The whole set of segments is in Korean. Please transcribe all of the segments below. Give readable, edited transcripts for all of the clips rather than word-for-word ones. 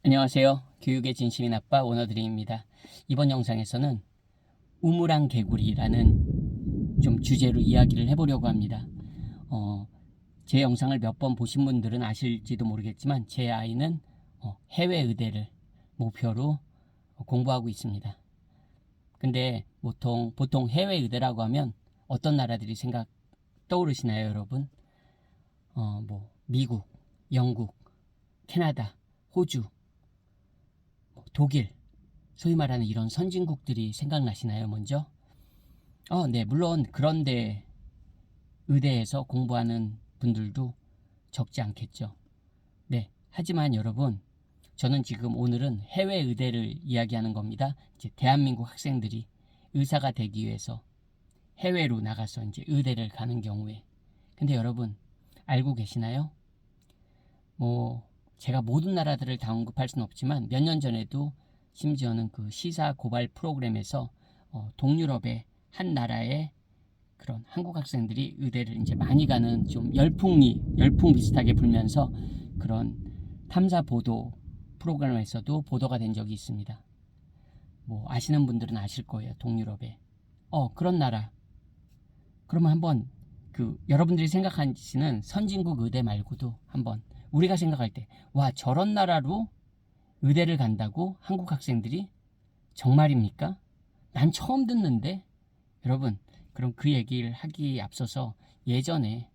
안녕하세요. 교육의 진심인 아빠 원어드림입니다. 이번 영상에서는 우물안 개구리라는 좀 주제로 이야기를 해보려고 합니다. 제 영상을 몇 번 보신 분들은 아실지도 모르겠지만 제 아이는 해외 의대를 목표로 공부하고 있습니다. 근데 보통 해외 의대라고 하면 어떤 나라들이 떠오르시나요, 여러분? 미국, 영국, 캐나다, 호주, 독일, 소위 말하는 이런 선진국들이 생각나시나요, 먼저? 네, 물론 그런데 의대에서 공부하는 분들도 적지 않겠죠. 네, 하지만 여러분, 저는 지금 오늘은 해외 의대를 이야기하는 겁니다. 이제 대한민국 학생들이 의사가 되기 위해서 해외로 나가서 이제 의대를 가는 경우에. 근데 여러분, 알고 계시나요? 제가 모든 나라들을 다 언급할 수는 없지만 몇 년 전에도 심지어는 그 시사 고발 프로그램에서 동유럽의 한 나라의 그런 한국 학생들이 의대를 이제 많이 가는 좀 열풍 비슷하게 불면서 그런 탐사 보도 프로그램에서도 보도가 된 적이 있습니다. 아시는 분들은 아실 거예요. 동유럽에 그런 나라. 그러면 한번 여러분들이 생각하시는 선진국 의대 말고도 한번 우리가 생각할 때, 와, 저런 나라로 의대를 간다고 한국 학생들이? 정말입니까? 난 처음 듣는데? 여러분, 그럼 그 얘기를 하기에 앞서서 예전에,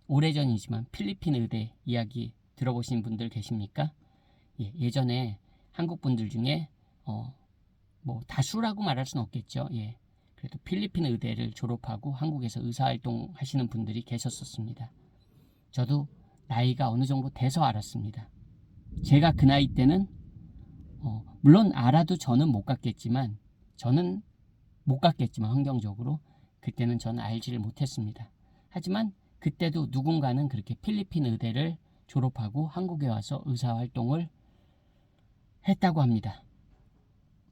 오래전이지만 필리핀 의대 이야기 들어보신 분들 계십니까? 예전에 한국 분들 중에 다수라고 말할 수는 없겠죠. 그래도 필리핀 의대를 졸업하고 한국에서 의사활동 하시는 분들이 계셨었습니다. 저도 나이가 어느 정도 돼서 알았습니다. 제가 그 나이 때는 물론 알아도 저는 못 갔겠지만 환경적으로 그때는 저는 알지를 못했습니다. 하지만 그때도 누군가는 그렇게 필리핀 의대를 졸업하고 한국에 와서 의사활동을 했다고 합니다.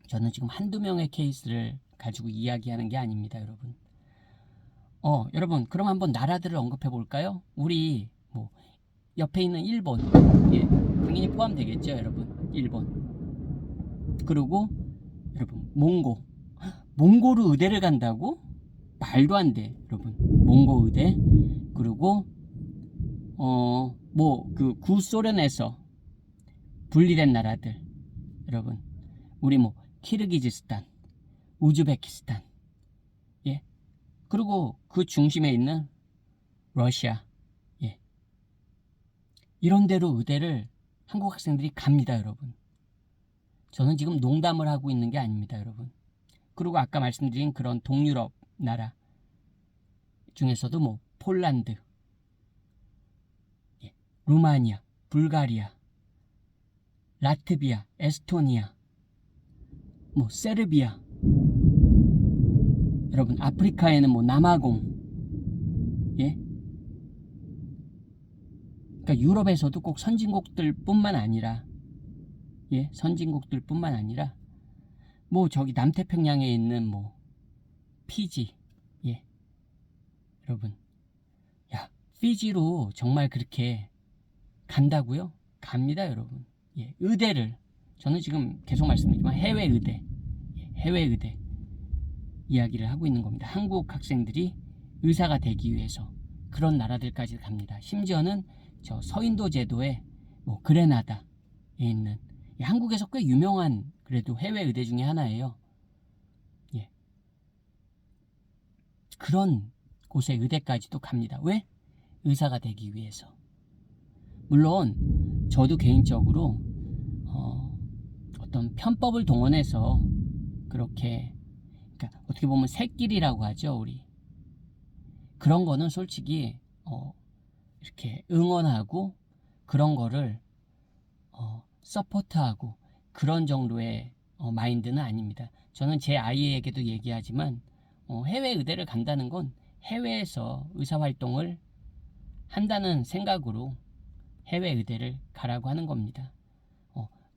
저는 지금 한두 명의 케이스를 가지고 이야기하는 게 아닙니다, 여러분. 여러분, 그럼 한번 나라들을 언급해 볼까요? 우리 옆에 있는 일본, 당연히 포함되겠죠, 여러분. 일본. 그리고 여러분, 몽고로 의대를 간다고? 말도 안 돼, 여러분. 몽고 의대. 그리고 구소련에서 분리된 나라들, 여러분, 우리 키르기즈스탄, 우즈베키스탄, 그리고 그 중심에 있는 러시아, 이런 데로 의대를 한국 학생들이 갑니다, 여러분. 저는 지금 농담을 하고 있는 게 아닙니다, 여러분. 그리고 아까 말씀드린 그런 동유럽 나라 중에서도 폴란드, 루마니아, 불가리아, 라트비아, 에스토니아, 세르비아, 여러분, 아프리카에는 남아공, 그러니까 유럽에서도 꼭 선진국들뿐만 아니라 저기 남태평양에 있는 피지, 여러분, 피지로 정말 그렇게 간다고요? 갑니다, 여러분. 의대를, 저는 지금 계속 말씀드리지만 해외 의대 이야기를 하고 있는 겁니다. 한국 학생들이 의사가 되기 위해서 그런 나라들까지 갑니다. 심지어는 저 서인도 제도의 그레나다에 있는 한국에서 꽤 유명한 그래도 해외 의대 중에 하나예요. 그런 곳에 의대까지도 갑니다. 왜? 의사가 되기 위해서. 물론 저도 개인적으로 어떤 편법을 동원해서 그렇게, 그러니까 어떻게 보면 새길이라고 하죠, 우리. 그런 거는 솔직히 이렇게 응원하고 그런 거를 서포트하고 그런 정도의 마인드는 아닙니다. 저는 제 아이에게도 얘기하지만 해외 의대를 간다는 건 해외에서 의사활동을 한다는 생각으로 해외 의대를 가라고 하는 겁니다.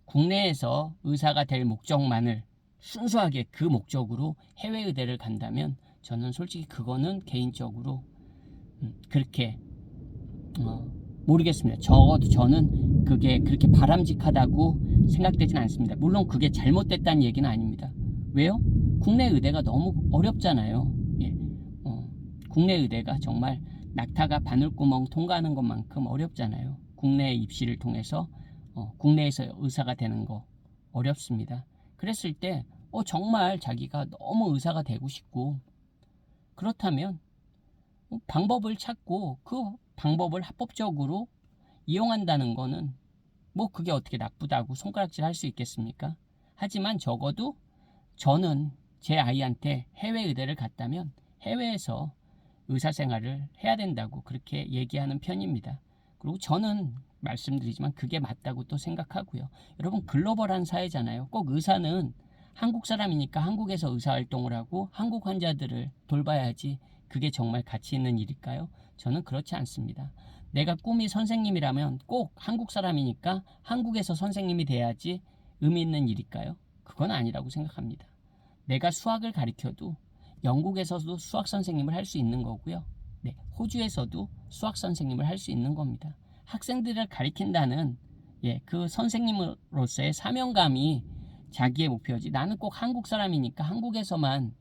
국내에서 의사가 될 목적만을 순수하게 그 목적으로 해외 의대를 간다면 저는 솔직히 그거는 개인적으로 그렇게 모르겠습니다. 적어도 저는 그게 그렇게 바람직하다고 생각되진 않습니다. 물론 그게 잘못됐다는 얘기는 아닙니다. 왜요? 국내 의대가 너무 어렵잖아요. 예. 국내 의대가 정말 낙타가 바늘구멍 통과하는 것만큼 어렵잖아요. 국내 입시를 통해서 국내에서 의사가 되는 거 어렵습니다. 그랬을 때 정말 자기가 너무 의사가 되고 싶고 그렇다면 방법을 찾고 그 방법을 합법적으로 이용한다는 거는 그게 어떻게 나쁘다고 손가락질 할 수 있겠습니까? 하지만 적어도 저는 제 아이한테 해외 의대를 갔다면 해외에서 의사 생활을 해야 된다고 그렇게 얘기하는 편입니다. 그리고 저는 말씀드리지만 그게 맞다고 또 생각하고요. 여러분, 글로벌한 사회잖아요. 꼭 의사는 한국 사람이니까 한국에서 의사활동을 하고 한국 환자들을 돌봐야지 그게 정말 가치 있는 일일까요? 저는 그렇지 않습니다. 내가 꿈이 선생님이라면 꼭 한국 사람이니까 한국에서 선생님이 돼야지 의미 있는 일일까요? 그건 아니라고 생각합니다. 내가 수학을 가르쳐도 영국에서도 수학 선생님을 할 수 있는 거고요. 네, 호주에서도 수학 선생님을 할 수 있는 겁니다. 학생들을 가르친다는 그 선생님으로서의 사명감이 자기의 목표지. 나는 꼭 한국 사람이니까 한국에서만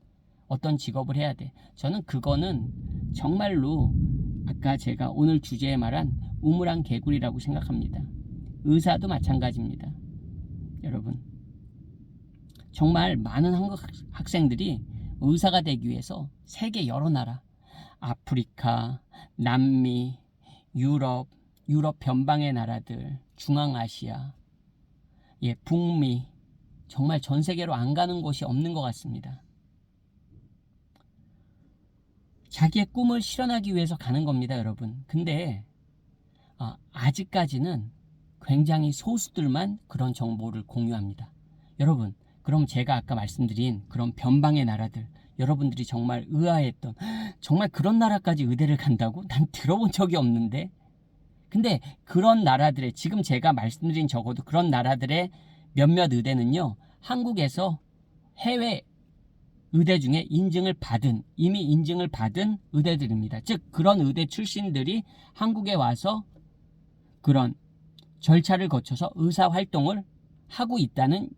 어떤 직업을 해야 돼. 저는 그거는 정말로 아까 제가 오늘 주제에 말한 우물안 개구리라고 생각합니다. 의사도 마찬가지입니다. 여러분, 정말 많은 한국 학생들이 의사가 되기 위해서 세계 여러 나라, 아프리카, 남미, 유럽 변방의 나라들, 중앙아시아, 북미, 정말 전 세계로 안 가는 곳이 없는 것 같습니다. 자기의 꿈을 실현하기 위해서 가는 겁니다, 여러분. 근데 아직까지는 굉장히 소수들만 그런 정보를 공유합니다. 여러분, 그럼 제가 아까 말씀드린 그런 변방의 나라들, 여러분들이 정말 의아했던, 정말 그런 나라까지 의대를 간다고? 난 들어본 적이 없는데. 근데 그런 나라들의, 지금 제가 말씀드린 적어도 그런 나라들의 몇몇 의대는요, 한국에서 해외 의대 중에 이미 인증을 받은 의대들입니다. 즉 그런 의대 출신들이 한국에 와서 그런 절차를 거쳐서 의사활동을 하고 있다는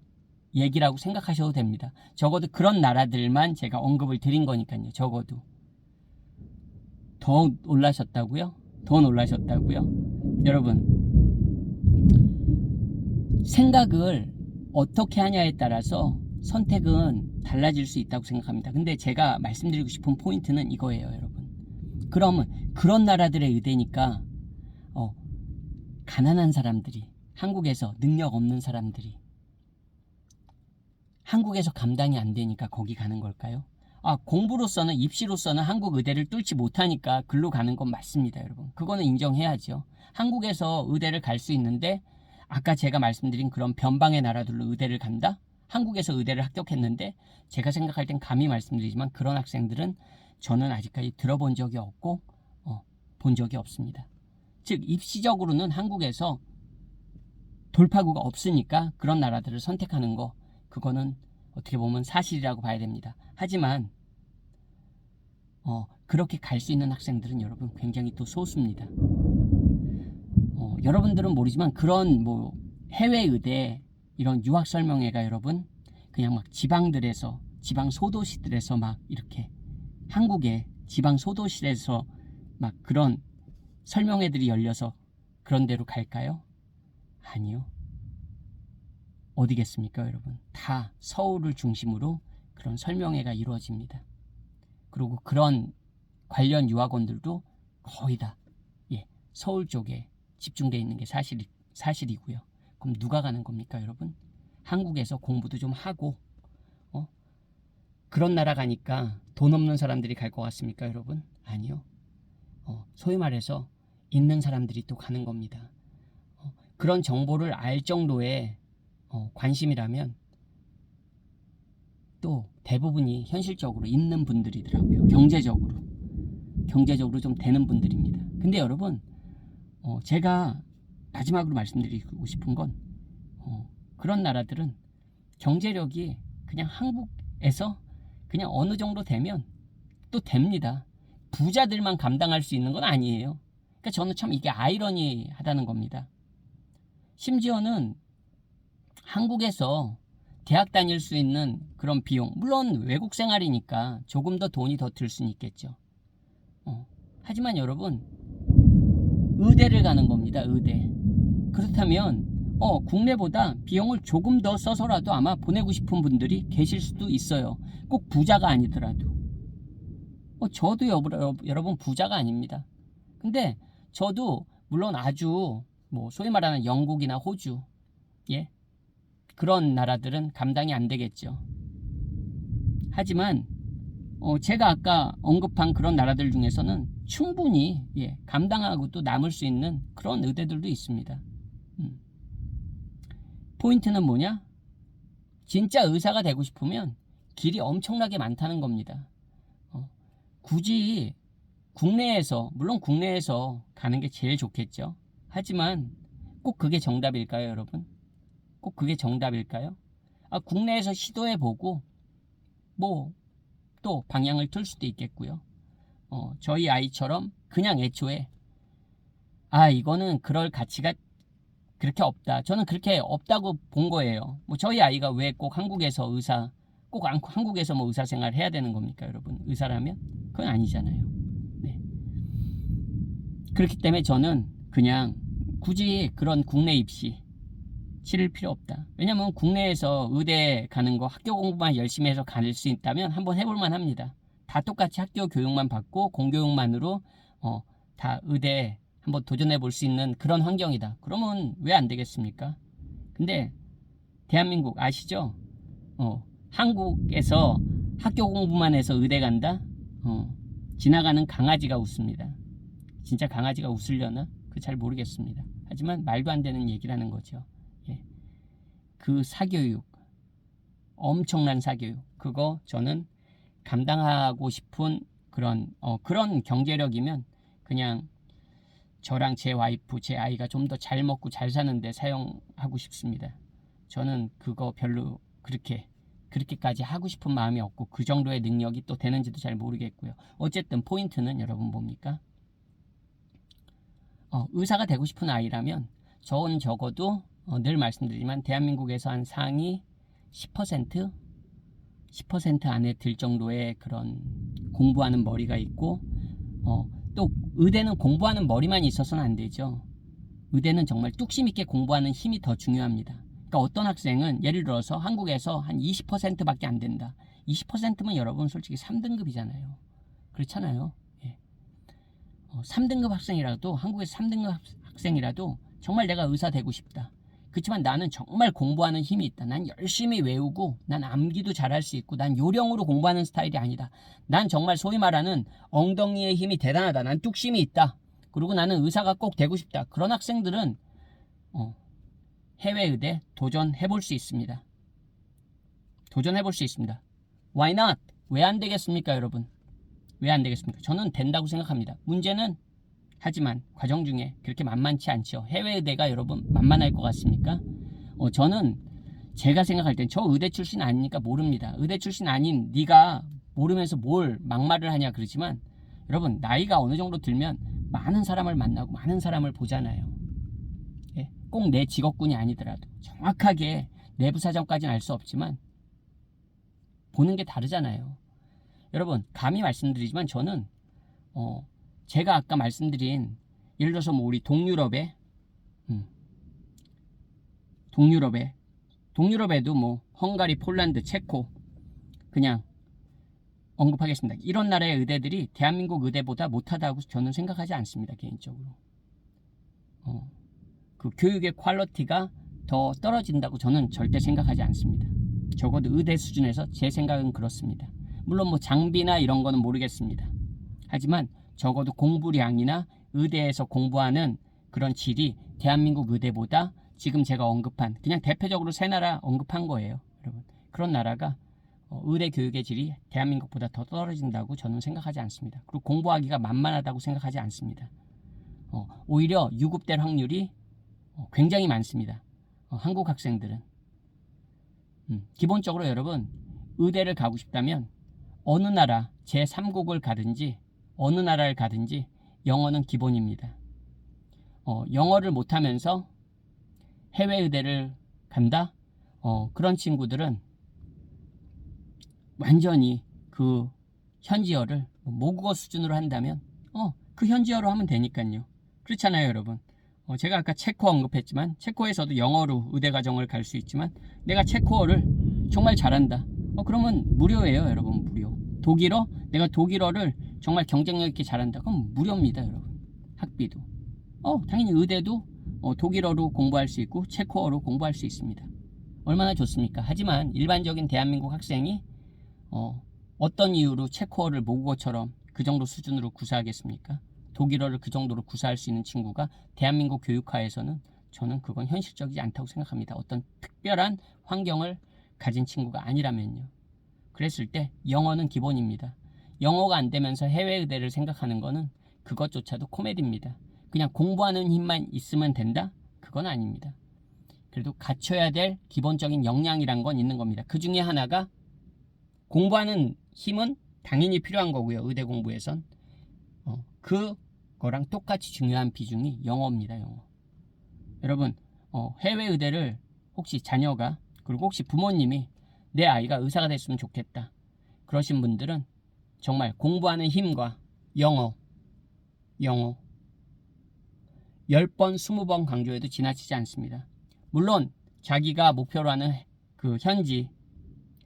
얘기라고 생각하셔도 됩니다. 적어도 그런 나라들만 제가 언급을 드린 거니까요. 적어도. 더 놀라셨다고요? 여러분, 생각을 어떻게 하냐에 따라서 선택은 달라질 수 있다고 생각합니다. 근데 제가 말씀드리고 싶은 포인트는 이거예요, 여러분. 그러면 그런 나라들의 의대니까 가난한 사람들이, 한국에서 능력 없는 사람들이 한국에서 감당이 안 되니까 거기 가는 걸까요? 공부로서는, 입시로서는 한국 의대를 뚫지 못하니까 글로 가는 건 맞습니다, 여러분. 그거는 인정해야죠. 한국에서 의대를 갈 수 있는데 아까 제가 말씀드린 그런 변방의 나라들로 의대를 간다? 한국에서 의대를 합격했는데 제가 생각할 땐 감히 말씀드리지만 그런 학생들은 저는 아직까지 들어본 적이 없고 본 적이 없습니다. 즉 입시적으로는 한국에서 돌파구가 없으니까 그런 나라들을 선택하는 거, 그거는 어떻게 보면 사실이라고 봐야 됩니다. 하지만 그렇게 갈 수 있는 학생들은 여러분 굉장히 또 소수입니다. 여러분들은 모르지만 그런 해외 의대 이런 유학 설명회가 여러분 그냥 막 지방들에서, 지방 소도시들에서 막 이렇게 한국의 지방 소도시에서 막 그런 설명회들이 열려서 그런 데로 갈까요? 아니요. 어디겠습니까, 여러분? 다 서울을 중심으로 그런 설명회가 이루어집니다. 그리고 그런 관련 유학원들도 거의 다 서울 쪽에 집중되어 있는 게 사실이고요. 그럼 누가 가는 겁니까, 여러분? 한국에서 공부도 좀 하고 그런 나라 가니까 돈 없는 사람들이 갈 것 같습니까, 여러분? 아니요. 소위 말해서 있는 사람들이 또 가는 겁니다. 그런 정보를 알 정도의 관심이라면 또 대부분이 현실적으로 있는 분들이더라고요. 경제적으로 좀 되는 분들입니다. 근데 여러분, 제가 마지막으로 말씀드리고 싶은 건 그런 나라들은 경제력이 그냥 한국에서 그냥 어느 정도 되면 또 됩니다. 부자들만 감당할 수 있는 건 아니에요. 그러니까 저는 참 이게 아이러니하다는 겁니다. 심지어는 한국에서 대학 다닐 수 있는 그런 비용, 물론 외국 생활이니까 조금 더 돈이 더 들 수는 있겠죠. 하지만 여러분, 의대를 가는 겁니다. 의대. 그렇다면 국내보다 비용을 조금 더 써서라도 아마 보내고 싶은 분들이 계실 수도 있어요. 꼭 부자가 아니더라도. 저도 여러분 부자가 아닙니다. 근데 저도 물론 아주 뭐 소위 말하는 영국이나 호주, 예, 그런 나라들은 감당이 안 되겠죠. 하지만 제가 아까 언급한 그런 나라들 중에서는 충분히 감당하고 또 남을 수 있는 그런 의대들도 있습니다. 포인트는 뭐냐? 진짜 의사가 되고 싶으면 길이 엄청나게 많다는 겁니다. 굳이 물론 국내에서 가는 게 제일 좋겠죠. 하지만 꼭 그게 정답일까요, 여러분? 꼭 그게 정답일까요? 국내에서 시도해보고 뭐 또 방향을 틀 수도 있겠고요. 저희 아이처럼 그냥 애초에 이거는 그럴 가치가 그렇게 없다. 저는 그렇게 없다고 본 거예요. 뭐 저희 아이가 왜 꼭 한국에서 한국에서 뭐 의사 생활 해야 되는 겁니까, 여러분? 의사라면? 그건 아니잖아요. 네. 그렇기 때문에 저는 그냥 굳이 그런 국내 입시 치를 필요 없다. 왜냐면 국내에서 의대 가는 거 학교 공부만 열심히 해서 갈 수 있다면 한번 해볼만 합니다. 다 똑같이 학교 교육만 받고 공교육만으로 다 의대 한번 도전해 볼 수 있는 그런 환경이다. 그러면 왜 안 되겠습니까? 근데 대한민국 아시죠? 한국에서 학교 공부만 해서 의대 간다? 지나가는 강아지가 웃습니다. 진짜 강아지가 웃으려나? 잘 모르겠습니다. 하지만 말도 안 되는 얘기라는 거죠. 그 사교육, 엄청난 사교육, 그거 저는 감당하고 싶은 그런 경제력이면 그냥 저랑 제 와이프, 제 아이가 좀 더 잘 먹고 잘 사는데 사용하고 싶습니다. 저는 그거 별로 그렇게까지 하고 싶은 마음이 없고 그 정도의 능력이 또 되는지도 잘 모르겠고요. 어쨌든 포인트는 여러분 뭡니까? 의사가 되고 싶은 아이라면 저는 적어도 늘 말씀드리지만 대한민국에서 한 상위 10% 안에 들 정도의 그런 공부하는 머리가 있고 또 의대는 공부하는 머리만 있어서는 안 되죠. 의대는 정말 뚝심 있게 공부하는 힘이 더 중요합니다. 그러니까 어떤 학생은 예를 들어서 한국에서 한 20%밖에 안 된다. 20%면 여러분 솔직히 3등급이잖아요. 그렇잖아요. 3등급 학생이라도 한국에서 3등급 학생이라도 정말 내가 의사 되고 싶다. 그렇지만 나는 정말 공부하는 힘이 있다. 난 열심히 외우고 난 암기도 잘할 수 있고 난 요령으로 공부하는 스타일이 아니다. 난 정말 소위 말하는 엉덩이의 힘이 대단하다. 난 뚝심이 있다. 그리고 나는 의사가 꼭 되고 싶다. 그런 학생들은 해외 의대 도전해볼 수 있습니다. 도전해볼 수 있습니다. Why not? 왜 안 되겠습니까, 여러분? 왜 안 되겠습니까? 저는 된다고 생각합니다. 문제는 하지만 과정 중에 그렇게 만만치 않죠. 해외 의대가 여러분 만만할 것 같습니까? 저는 제가 생각할 땐 저 의대 출신 아니니까 모릅니다. 의대 출신 아닌 네가 모르면서 뭘 막말을 하냐 그러지만 여러분 나이가 어느 정도 들면 많은 사람을 만나고 많은 사람을 보잖아요. 꼭 내 직업군이 아니더라도 정확하게 내부 사정까지는 알 수 없지만 보는 게 다르잖아요. 여러분 감히 말씀드리지만 저는 제가 아까 말씀드린 예를 들어서 뭐 우리 동유럽에도 뭐 헝가리, 폴란드, 체코 그냥 언급하겠습니다. 이런 나라의 의대들이 대한민국 의대보다 못하다고 저는 생각하지 않습니다. 개인적으로. 그 교육의 퀄리티가 더 떨어진다고 저는 절대 생각하지 않습니다. 적어도 의대 수준에서 제 생각은 그렇습니다. 물론 뭐 장비나 이런 거는 모르겠습니다. 하지만 적어도 공부량이나 의대에서 공부하는 그런 질이 대한민국 의대보다 지금 제가 언급한 그냥 대표적으로 세 나라 언급한 거예요. 여러분 그런 나라가 의대 교육의 질이 대한민국보다 더 떨어진다고 저는 생각하지 않습니다. 그리고 공부하기가 만만하다고 생각하지 않습니다. 오히려 유급될 확률이 굉장히 많습니다. 한국 학생들은 기본적으로 여러분 의대를 가고 싶다면 어느 나라 제3국을 가든지 어느 나라를 가든지 영어는 기본입니다. 영어를 못하면서 해외 의대를 간다? 그런 친구들은 완전히 그 현지어를 모국어 수준으로 한다면 그 현지어로 하면 되니까요. 그렇잖아요, 여러분. 제가 아까 체코 언급했지만 체코에서도 영어로 의대 과정을 갈 수 있지만 내가 체코어를 정말 잘한다. 그러면 무료예요, 여러분. 무료. 독일어? 내가 독일어를 정말 경쟁력 있게 잘한다. 그럼 무료입니다, 여러분. 학비도. 당연히 의대도 독일어로 공부할 수 있고 체코어로 공부할 수 있습니다. 얼마나 좋습니까? 하지만 일반적인 대한민국 학생이 어떤 이유로 체코어를 모국어처럼 그 정도 수준으로 구사하겠습니까? 독일어를 그 정도로 구사할 수 있는 친구가 대한민국 교육화에서는 저는 그건 현실적이지 않다고 생각합니다. 어떤 특별한 환경을 가진 친구가 아니라면요. 그랬을 때 영어는 기본입니다. 영어가 안 되면서 해외 의대를 생각하는 거는 그것조차도 코미디입니다. 그냥 공부하는 힘만 있으면 된다? 그건 아닙니다. 그래도 갖춰야 될 기본적인 역량이란 건 있는 겁니다. 그 중에 하나가 공부하는 힘은 당연히 필요한 거고요. 의대 공부에선. 그거랑 똑같이 중요한 비중이 영어입니다. 영어. 여러분, 해외 의대를 혹시 자녀가 그리고 혹시 부모님이 내 아이가 의사가 됐으면 좋겠다. 그러신 분들은 정말 공부하는 힘과 영어 10번, 20번 강조해도 지나치지 않습니다. 물론 자기가 목표로 하는 그 현지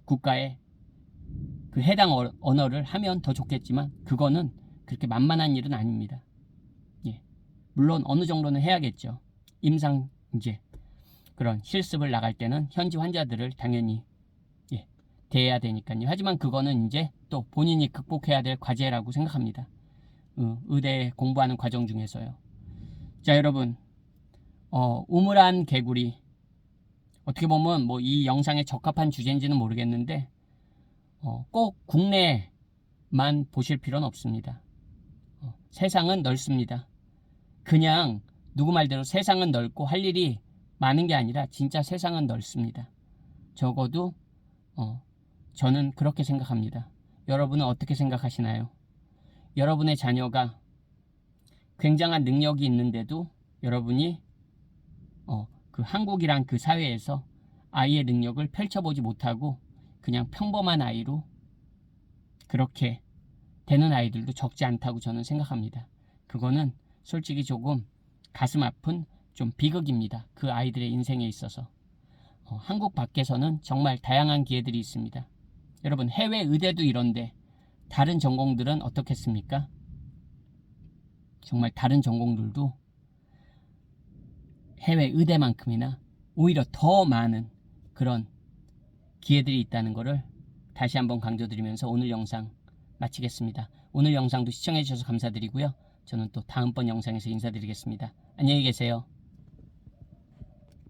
국가의 그 해당 언어를 하면 더 좋겠지만 그거는 그렇게 만만한 일은 아닙니다. 예. 물론 어느 정도는 해야겠죠. 임상 이제 그런 실습을 나갈 때는 현지 환자들을 당연히 대해야 되니까요. 하지만 그거는 이제 또 본인이 극복해야 될 과제라고 생각합니다. 의대 공부하는 과정 중에서요. 자, 여러분, 우물안 개구리 어떻게 보면 뭐 이 영상에 적합한 주제인지는 모르겠는데 꼭 국내만 보실 필요는 없습니다. 세상은 넓습니다. 그냥 누구 말대로 세상은 넓고 할 일이 많은 게 아니라 진짜 세상은 넓습니다. 적어도 저는 그렇게 생각합니다. 여러분은 어떻게 생각하시나요? 여러분의 자녀가 굉장한 능력이 있는데도 여러분이 그 한국이란 그 사회에서 아이의 능력을 펼쳐보지 못하고 그냥 평범한 아이로 그렇게 되는 아이들도 적지 않다고 저는 생각합니다. 그거는 솔직히 조금 가슴 아픈 좀 비극입니다. 그 아이들의 인생에 있어서. 한국 밖에서는 정말 다양한 기회들이 있습니다. 여러분, 해외 의대도 이런데 다른 전공들은 어떻겠습니까? 정말 다른 전공들도 해외 의대만큼이나 오히려 더 많은 그런 기회들이 있다는 것을 다시 한번 강조드리면서 오늘 영상 마치겠습니다. 오늘 영상도 시청해 주셔서 감사드리고요. 저는 또 다음번 영상에서 인사드리겠습니다. 안녕히 계세요.